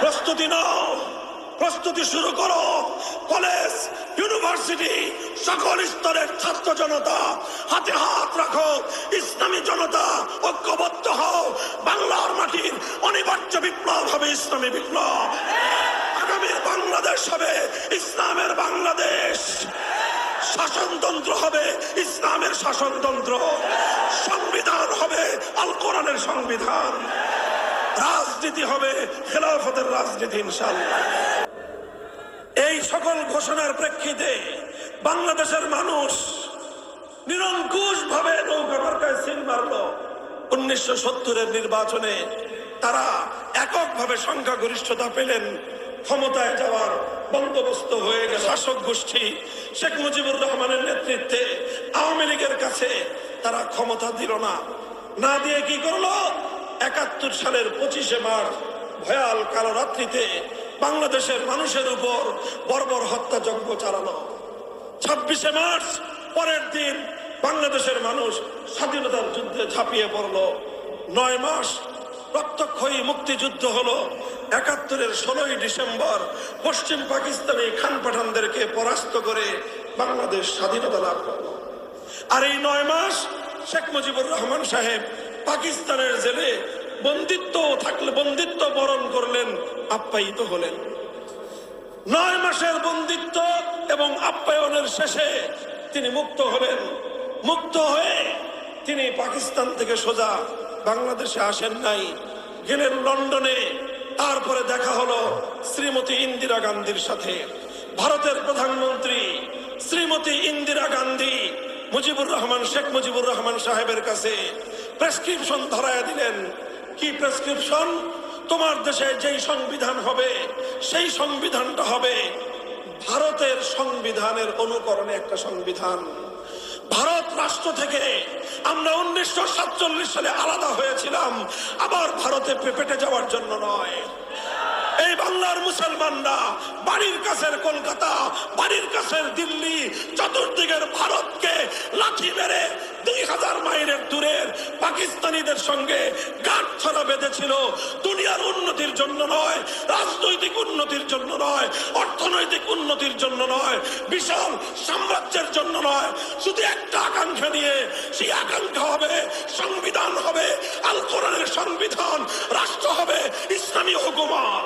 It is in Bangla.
প্রস্তুতি নাও, প্রস্তুতি শুরু করো। কলেজ, ইউনিভার্সিটি, সকল স্তরের ছাত্র জনতা হাতে হাত রাখো। ইসলামী জনতা ঐক্যবদ্ধ হও। বাংলার মাটির অনিবার্য বিপ্লব হবে ইসলামী বিপ্লব। আগামীর বাংলাদেশ হবে ইসলামের বাংলাদেশ। শাসনতন্ত্র হবে ইসলামের শাসনতন্ত্র। সংবিধান হবে আল কোরআনের সংবিধান। রাজনীতি হবে খেলাফতের রাজনীতি ইনশাআল্লাহ। এই সকল ঘোষণার প্রেক্ষিতে বাংলাদেশের মানুষ নিরঙ্কুশ ভাবে নৌকা মার্কায় সিল মারল। 1970-এর নির্বাচনে তারা এককভাবে সংখ্যাগরিষ্ঠতা পেলেন, ক্ষমতায় যাওয়ার বন্দোবস্ত হয়ে গেল। শাসক গোষ্ঠী শেখ মুজিবুর রহমানের নেতৃত্বে আওয়ামী লীগের কাছে তারা ক্ষমতা দিল না। না দিয়ে কি করলো? 71 সালের 25শে মার্চ ভয়াল কালো রাত্রিতে বাংলাদেশের মানুষের উপর বর্বর হত্যাযজ্ঞ চালানো। 26শে মার্চ পরের দিন বাংলাদেশের মানুষ স্বাধীনতার যুদ্ধে ঝাঁপিয়ে পড়ল। 9 মাস রক্তক্ষয়ী মুক্তিযুদ্ধ হলো। 71-এর 16ই ডিসেম্বর পশ্চিম পাকিস্তানি খান পাঠানদেরকে পরাস্ত করে বাংলাদেশ স্বাধীনতা লাভ করলো। আর এই 9 মাস শেখ মুজিবুর রহমান সাহেব পাকিস্তানের জেলে বন্দিত্ব বরণ করলেন, আপ্যায়িত হলেন। 9 মাসের বন্দিত্ব এবং আপ্যায়নের শেষে তিনি মুক্ত হলেন। মুক্ত হয়ে তিনি পাকিস্তান থেকে সোজা বাংলাদেশে আসেন নাই, গেলেন লন্ডনে। তারপরে দেখা হলো শ্রীমতী ইন্দিরা গান্ধীর সাথে। ভারতের প্রধানমন্ত্রী শ্রীমতী ইন্দিরা গান্ধী শেখ মুজিবুর রহমান সাহেবের কাছে প্রেসক্রিপশন ধরায় দিলেন। কি প্রেসক্রিপশন? তোমার দেশে যেই সংবিধান হবে সেই সংবিধানটা হবে ভারতের সংবিধানের অনুকরণে একটা সংবিধান। ভারত রাষ্ট্র থেকে আমরা 1947 সালে আলাদা হয়েছিলাম, আবার ভারতে পেপেটে যাওয়ার জন্য নয়। এই বাংলার মুসলমানরা বাড়ির কাছের কলকাতা, বাড়ির কাছের দিল্লি, চতুর্দিকের ভারতকে লাঠি মেরে 2000 মাইলের দূরের পাকিস্তানিদের সঙ্গে গাঁটছড়া বেঁধেছিল। দুনিয়ার উন্নতির জন্য নয়, রাজনৈতিক উন্নতির জন্য নয়, অর্থনৈতিক উন্নতির জন্য নয়, বিশাল সাম্রাজ্যের জন্য নয়, শুধু একটা আকাঙ্ক্ষা নিয়ে। সেই আকাঙ্ক্ষা হবে সংবিধান হবে আল কোরআনের সংবিধান, রাষ্ট্র হবে ইসলামী হুকুমত।